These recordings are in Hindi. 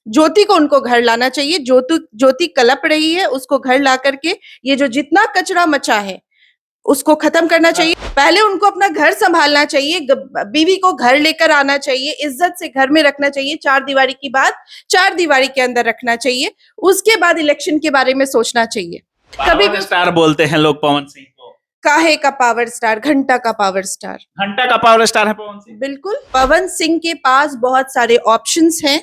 ज्योति को उनको घर लाना चाहिए। ज्योति ज्योति कलप रही है, उसको घर ला करके ये जो जितना कचरा मचा है उसको खत्म करना चाहिए। पहले उनको अपना घर संभालना चाहिए, बीवी को घर लेकर आना चाहिए, इज्जत से घर में रखना चाहिए, चार दीवारी की बात चार दीवारी के अंदर रखना चाहिए। उसके बाद इलेक्शन के बारे में सोचना चाहिए। कभी भी स्टार बोलते हैं लोग पवन सिंह को। काहे का पावर स्टार, घंटा का पावर स्टार। घंटा का पावर स्टार है पवन सिंह। बिल्कुल, पवन सिंह के पास बहुत सारे ऑप्शंस हैं।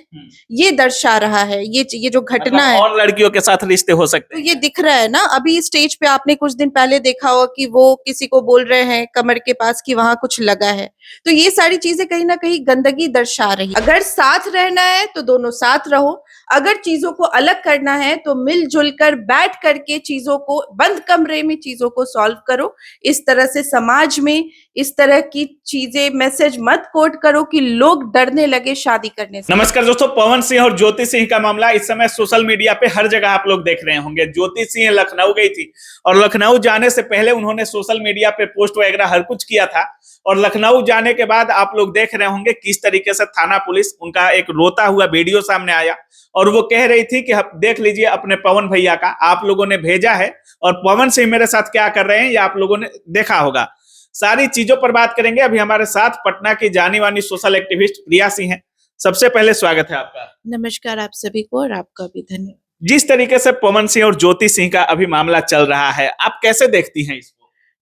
ये दर्शा रहा है, ये जो घटना है, और लड़कियों के साथ रिश्ते हो सकते हैं। तो ये दिख रहा है ना। अभी स्टेज पे आपने कुछ दिन पहले देखा होगा कि वो किसी को बोल रहे हैं कमर के पास कि वहां कुछ लगा है। तो ये सारी चीजें कहीं ना कहीं गंदगी दर्शा रही। अगर साथ रहना है तो दोनों साथ रहो, अगर चीजों को अलग करना है तो मिलजुल कर बैठ करके चीजों को, बंद कमरे में चीजों को सॉल्व करो। इस तरह से समाज में इस तरह की चीजें, मैसेज मत कोट करो कि लोग डरने लगे शादी करने से। नमस्कार दोस्तों, पवन सिंह और ज्योति सिंह का मामला इस समय सोशल मीडिया पे हर जगह आप लोग देख रहे होंगे। ज्योति सिंह लखनऊ गई थी और लखनऊ जाने से पहले उन्होंने सोशल मीडिया पे पोस्ट वगैरह हर कुछ किया था, और लखनऊ जाने के बाद आप लोग देख रहे होंगे किस तरीके से थाना पुलिस, उनका एक रोता हुआ वीडियो सामने आया और वो कह रही थी कि देख लीजिए अपने पवन भैया का, आप लोगों ने भेजा है और पवन सिंह मेरे साथ क्या कर रहे हैं ये आप लोगों ने देखा होगा। सारी चीजों पर बात करेंगे। अभी हमारे साथ पटना की जानी मानी सोशल एक्टिविस्ट प्रिया सिंह हैं। सबसे पहले स्वागत है आपका। नमस्कार आप सभी को, और आपका भी धन्यवाद। जिस तरीके से पवन सिंह और ज्योति सिंह का अभी मामला चल रहा है, आप कैसे देखती हैं इसको?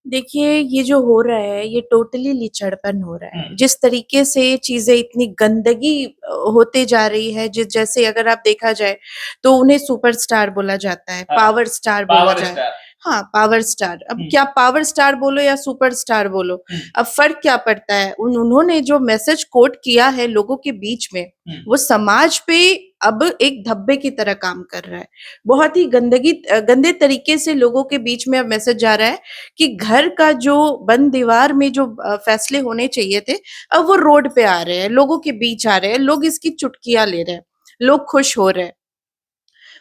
देखिए, ये जो हो रहा है ये टोटली लिचड़पन हो रहा है। जिस तरीके से चीजें इतनी गंदगी होते जा रही है, जैसे अगर आप देखा जाए तो उन्हें सुपरस्टार बोला जाता है, पावर स्टार बोला जाता है। हाँ, पावर स्टार। अब क्या पावर स्टार बोलो या सुपरस्टार बोलो, अब फर्क क्या पड़ता है। उन्होंने जो मैसेज कोट किया है लोगों के बीच में, वो समाज पे अब एक धब्बे की तरह काम कर रहा है। बहुत ही गंदे तरीके से लोगों के बीच में अब मैसेज जा रहा है कि घर का जो बंद दीवार में जो फैसले होने चाहिए थे, अब वो रोड पे आ रहे हैं, लोगों के बीच आ रहे हैं, लोग इसकी चुटकियां ले रहे हैं, लोग खुश हो रहे हैं।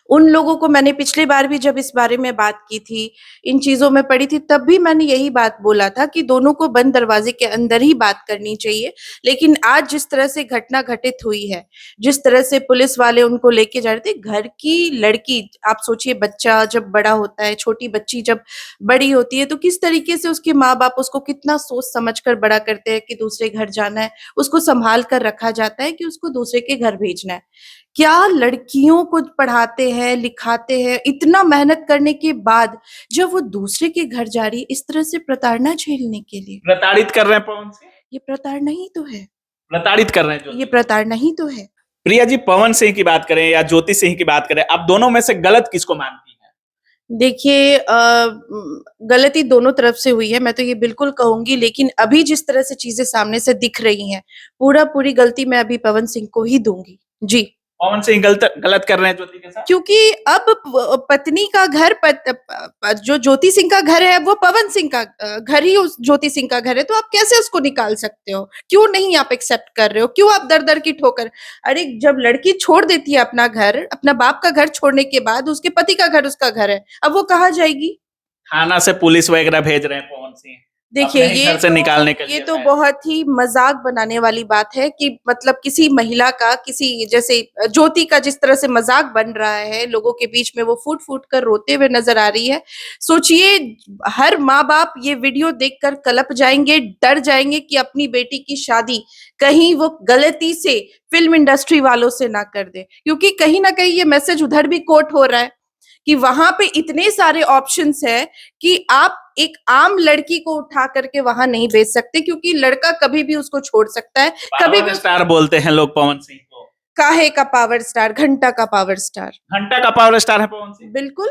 उन लोगों को मैंने पिछली बार भी जब इस बारे में बात की थी, इन चीजों में पड़ी थी, तब भी मैंने यही बात बोला था कि दोनों को बंद दरवाजे के अंदर ही बात करनी चाहिए। लेकिन आज जिस तरह से घटना घटित हुई है, जिस तरह से पुलिस वाले उनको लेके जा रहे थे, घर की लड़की, आप सोचिए बच्चा जब बड़ा होता है, छोटी बच्ची जब बड़ी होती है तो किस तरीके से उसके माँ बाप उसको कितना सोच समझ कर बड़ा करते हैं कि दूसरे घर जाना है, उसको संभाल कर रखा जाता है कि उसको दूसरे के घर भेजना है। क्या लड़कियों को पढ़ाते हैं, लिखाते हैं, इतना मेहनत करने के बाद जब वो दूसरे के घर जा रही है इस तरह से प्रताड़ना झेलने के लिए। प्रताड़ित कर रहे हैं पवन सिंह। ये प्रताड़ना ही तो है। प्रताड़ित कर रहे हैं, ये प्रताड़ना ही तो है। प्रिया जी, पवन सिंह की बात करें या ज्योति सिंह की बात करें, आप दोनों में से गलत किसको मानती हैं? देखिए, गलती दोनों तरफ से हुई है, मैं तो ये बिल्कुल कहूंगी। लेकिन अभी जिस तरह से चीजें सामने से दिख रही हैं, पूरी गलती मैं अभी पवन सिंह को ही दूंगी। जी, पवन सिंह गलत कर रहे हैं ज्योति के साथ, क्योंकि अब पत्नी का घर, जो ज्योति सिंह का घर है वो पवन सिंह का घर ही उस ज्योति सिंह का घर है। तो आप कैसे उसको निकाल सकते हो? क्यों नहीं आप एक्सेप्ट कर रहे हो? क्यों आप दर दर की ठोकर? अरे, जब लड़की छोड़ देती है अपना घर, अपना बाप का घर छोड़ने के बाद उसके पति का घर उसका घर है, अब वो कहाँ जाएगी? थाना से पुलिस वगैरह भेज रहे हैं पवन सिंह। देखिए, घर से निकालने के लिए ये तो बहुत ही मजाक बनाने वाली बात है कि मतलब किसी महिला का, किसी जैसे ज्योति का जिस तरह से मजाक बन रहा है लोगों के बीच में, वो फूट फूट कर रोते हुए नजर आ रही है। सोचिए, हर माँ बाप ये वीडियो देखकर कलप जाएंगे, डर जाएंगे कि अपनी बेटी की शादी कहीं वो गलती से फिल्म इंडस्ट्री वालों से ना कर दे, क्योंकि कहीं ना कहीं ये मैसेज उधर भी कोट हो रहा है कि वहां पे इतने सारे ऑप्शंस है कि आप एक आम लड़की को उठा करके वहां नहीं भेज सकते, क्योंकि लड़का कभी भी उसको छोड़ सकता है। कभी भी स्टार बोलते हैं लोग पवन सिंह को। काहे का पावर स्टार, घंटा का पावर स्टार। घंटा का पावर स्टार है पवन सिंह। बिल्कुल,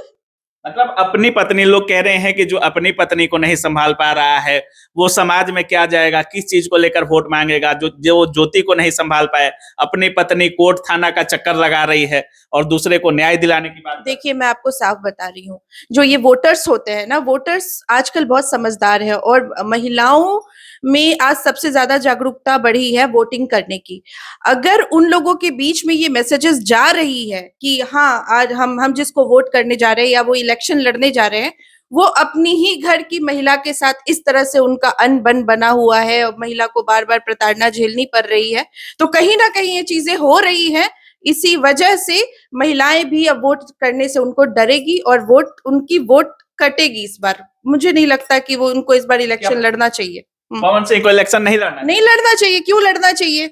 मतलब अपनी पत्नी, लोग कह रहे हैं कि जो अपनी पत्नी को नहीं संभाल पा रहा है वो समाज में क्या जाएगा, किस चीज को लेकर वोट मांगेगा। जो ज्योति को नहीं संभाल पाए, अपनी पत्नी कोर्ट थाना का चक्कर लगा रही है और दूसरे को न्याय दिलाने की बात। देखिए, मैं आपको साफ बता रही हूँ, जो ये वोटर्स होते हैं ना, वोटर्स आजकल बहुत समझदार है और महिलाओं में आज सबसे ज्यादा जागरूकता बढ़ी है वोटिंग करने की। अगर उन लोगों के बीच में ये मैसेजेस जा रही है कि हाँ, आज हम जिसको वोट करने जा रहे हैं या वो इलेक्शन लड़ने जा रहे हैं, वो अपनी ही घर की महिला के साथ इस तरह से उनका अनबन बना हुआ है और महिला को बार बार प्रताड़ना झेलनी पड़ रही है, तो कहीं ना कहीं ये चीजें हो रही है। इसी वजह से महिलाएं भी अब वोट करने से उनको डरेगी और उनकी वोट कटेगी इस बार। मुझे नहीं लगता कि वो उनको इस बार इलेक्शन लड़ना चाहिए। पवन सिंह को इलेक्शन नहीं लड़ना नहीं लड़ना चाहिए। क्यों लड़ना चाहिए?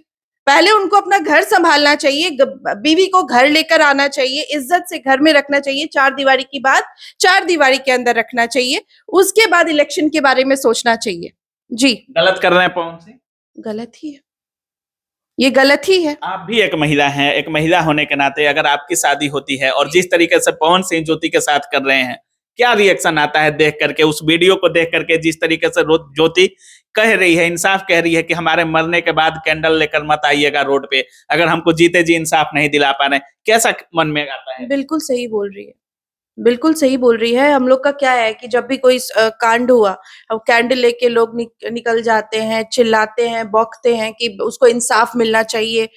पहले उनको अपना घर संभालना चाहिए, बीवी को घर लेकर आना चाहिए, इज्जत से घर में रखना चाहिए, चार दीवारी की बात चार दीवारी के अंदर रखना चाहिए, उसके बाद इलेक्शन के बारे में सोचना चाहिए। जी। गलत कर रहे हैं पवन सिंह? गलत ही है, ये गलत ही है। आप भी एक महिला हैं, एक महिला होने के नाते अगर आपकी शादी होती है और जिस तरीके से पवन सिंह ज्योति के साथ कर रहे हैं, क्या रिएक्शन आता है देख करके, उस वीडियो को देख करके? जिस तरीके से ज्योति कह रही है, इंसाफ कह रही है कि हमारे मरने के बाद कैंडल लेकर मत आइएगा रोड पे, अगर हमको जीते जी इंसाफ नहीं दिला पा रहे, कैसा मन में आता है? बिल्कुल सही बोल रही है, बिल्कुल सही बोल रही है। हम लोग का क्या है कि जब भी कोई कांड हुआ, अब कैंडल लेके लोग निकल जाते हैं, चिल्लाते हैं, बौखते हैं कि उसको इंसाफ मिलना चाहिए,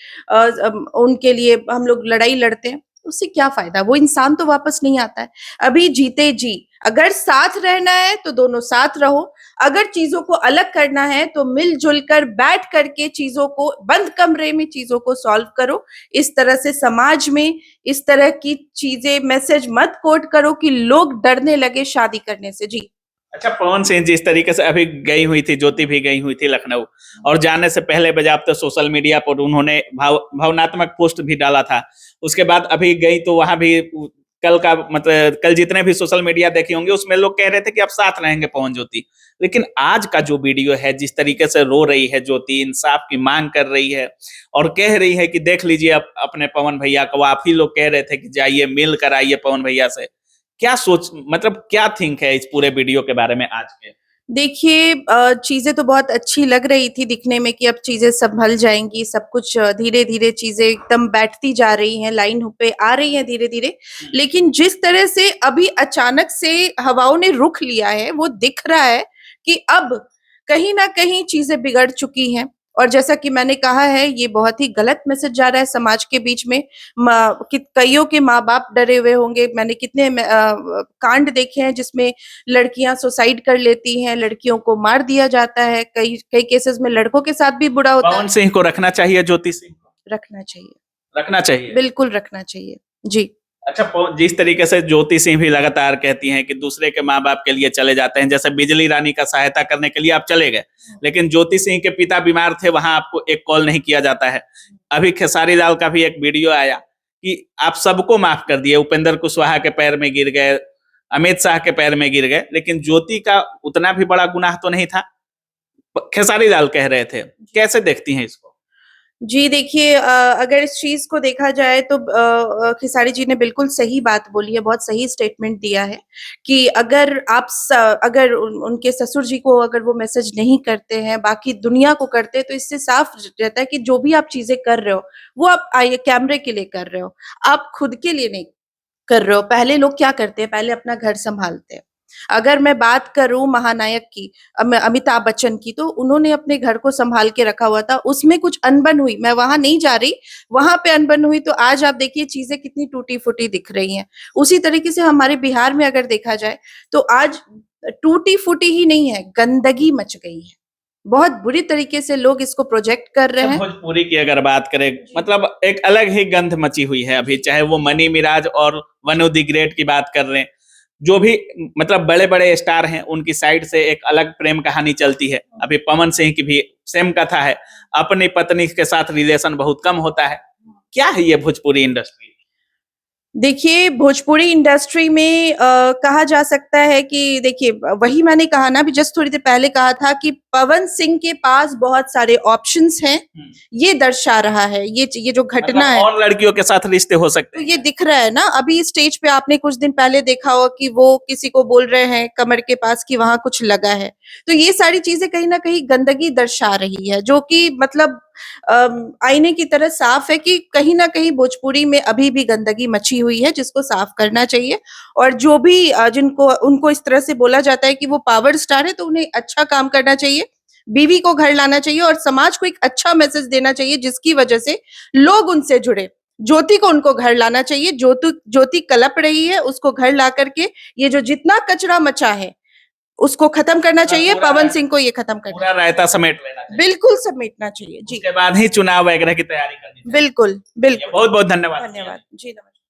उनके लिए हम लोग लड़ाई लड़ते हैं। उससे क्या फायदा? वो इंसान तो वापस नहीं आता है। अभी जीते जी अगर साथ रहना है तो दोनों साथ रहो, अगर चीजों को अलग करना है तो मिलजुल कर बैठ करके चीजों को बंद कमरे में चीजों को सॉल्व करो। इस तरह से समाज में इस तरह की चीजें मैसेज मत कोट करो कि लोग डरने लगे शादी करने से। जी। अच्छा, पवन सिंह जिस तरीके से अभी गई हुई थी, ज्योति भी गई हुई थी लखनऊ, और जाने से पहले बजाबते सोशल मीडिया पर उन्होंने भावनात्मक पोस्ट भी डाला था। उसके बाद अभी गई तो वहां भी कल का मतलब कल जितने भी सोशल मीडिया देखे होंगे उसमें लोग कह रहे थे कि अब साथ रहेंगे पवन ज्योति। लेकिन आज का जो वीडियो है, जिस तरीके से रो रही है ज्योति, इंसाफ की मांग कर रही है और कह रही है कि देख लीजिए अपने पवन भैया को, आप ही लोग कह रहे थे कि जाइए मिल कर आइए पवन भैया से, क्या सोच मतलब क्या थिंक है इस पूरे वीडियो के बारे में आज के? देखिए, चीजें तो बहुत अच्छी लग रही थी दिखने में कि अब चीजें संभल जाएंगी, सब कुछ धीरे धीरे चीजें एकदम बैठती जा रही हैं, लाइन पे आ रही हैं धीरे धीरे। लेकिन जिस तरह से अभी अचानक से हवाओं ने रुख लिया है, वो दिख रहा है कि अब कहीं ना कहीं चीजें बिगड़ चुकी हैं। और जैसा कि मैंने कहा है, ये बहुत ही गलत मैसेज जा रहा है समाज के बीच में। कईयों के माँ बाप डरे हुए होंगे। मैंने कितने कांड देखे हैं जिसमें लड़कियां सुसाइड कर लेती हैं, लड़कियों को मार दिया जाता है, कई कई केसेस में लड़कों के साथ भी बुरा होता है। पवन सिंह को रखना चाहिए, ज्योति सिंह को रखना चाहिए, रखना चाहिए, बिल्कुल रखना चाहिए। जी। अच्छा, जिस तरीके से ज्योति सिंह भी लगातार कहती हैं कि दूसरे के माँ बाप के लिए चले जाते हैं, जैसे बिजली रानी का सहायता करने के लिए आप चले गए, लेकिन ज्योति सिंह के पिता बीमार थे, वहां आपको एक कॉल नहीं किया जाता है। अभी खेसारी लाल का भी एक वीडियो आया कि आप सबको माफ कर दिए, उपेंद्र कुशवाहा के पैर में गिर गए, अमित शाह के पैर में गिर गए, लेकिन ज्योति का उतना भी बड़ा गुनाह तो नहीं था, खेसारी लाल कह रहे थे। कैसे देखती हैं इसको? जी, देखिए, अगर इस चीज़ को देखा जाए तो खेसारी जी ने बिल्कुल सही बात बोली है, बहुत सही स्टेटमेंट दिया है कि अगर उनके ससुर जी को अगर वो मैसेज नहीं करते हैं, बाकी दुनिया को करते हैं, तो इससे साफ रहता है कि जो भी आप चीज़ें कर रहे हो, वो आप कैमरे के लिए कर रहे हो, आप खुद के लिए नहीं कर रहे हो। पहले लोग क्या करते हैं? पहले अपना घर सँभालते हैं। अगर मैं बात करूँ महानायक की, अमिताभ बच्चन की, तो उन्होंने अपने घर को सँभाल के रखा हुआ था। उसमें कुछ अनबन हुई, मैं वहाँ नहीं जा रही, वहाँ पे अनबन हुई तो आज आप देखिए चीज़ें कितनी टूटी-फूटी दिख रही हैं। उसी तरीके से हमारे बिहार में अगर देखा जाए, तो आज टूटी-फूटी ही नहीं है, गंदगी मच गई है। बहुत बुरी तरीके से लोग इसको प्रोजेक्ट कर रहे हैं। भोजपुरी की अगर बात करें, मतलब एक अलग ही गंध मची हुई है अभी, चाहे वो मनी मिराज और वनु द ग्रेट की बात कर रहे हैं, जो भी मतलब बड़े बड़े स्टार हैं उनकी साइड से एक अलग प्रेम कहानी चलती है। अभी पवन सिंह की भी सेम कथा है, अपनी पत्नी के साथ रिलेशन बहुत कम होता है। क्या है ये भोजपुरी इंडस्ट्री? देखिए, भोजपुरी इंडस्ट्री में कहा जा सकता है कि देखिए, वही मैंने कहा ना, अभी जस्ट थोड़ी देर पहले कहा था कि पवन सिंह के पास बहुत सारे ऑप्शंस हैं। ये दर्शा रहा है, ये जो घटना मतलब है, और लड़कियों के साथ रिश्ते हो सकते तो हैं। ये दिख रहा है ना। अभी स्टेज पे आपने कुछ दिन पहले देखा होगा कि वो किसी को बोल रहे हैं कमर के पास कि वहां कुछ लगा है। तो ये सारी चीजें कहीं ना कहीं गंदगी दर्शा रही है, जो कि मतलब आईने की तरह साफ है कि कहीं ना कहीं भोजपुरी में अभी भी गंदगी मची हुई है, जिसको साफ करना चाहिए। और जो भी जिनको उनको इस तरह से बोला जाता है कि वो पावर स्टार है, तो उन्हें अच्छा काम करना चाहिए, बीवी को घर लाना चाहिए और समाज को एक अच्छा मैसेज देना चाहिए, जिसकी वजह से लोग उनसे जुड़े। ज्योति को उनको घर लाना चाहिए। ज्योति कलप रही है, उसको घर ला करके ये जो जितना कचरा मचा है उसको खत्म करना चाहिए, पूरा पवन सिंह को ये खत्म करना पूरा रायता समेट लेना चाहिए, बिल्कुल समेटना चाहिए जी, उसके बाद ही चुनाव वगैरह की तैयारी करनी चाहिए। बिल्कुल बिल्कुल। बहुत बहुत धन्यवाद। धन्यवाद जी, नमस्कार।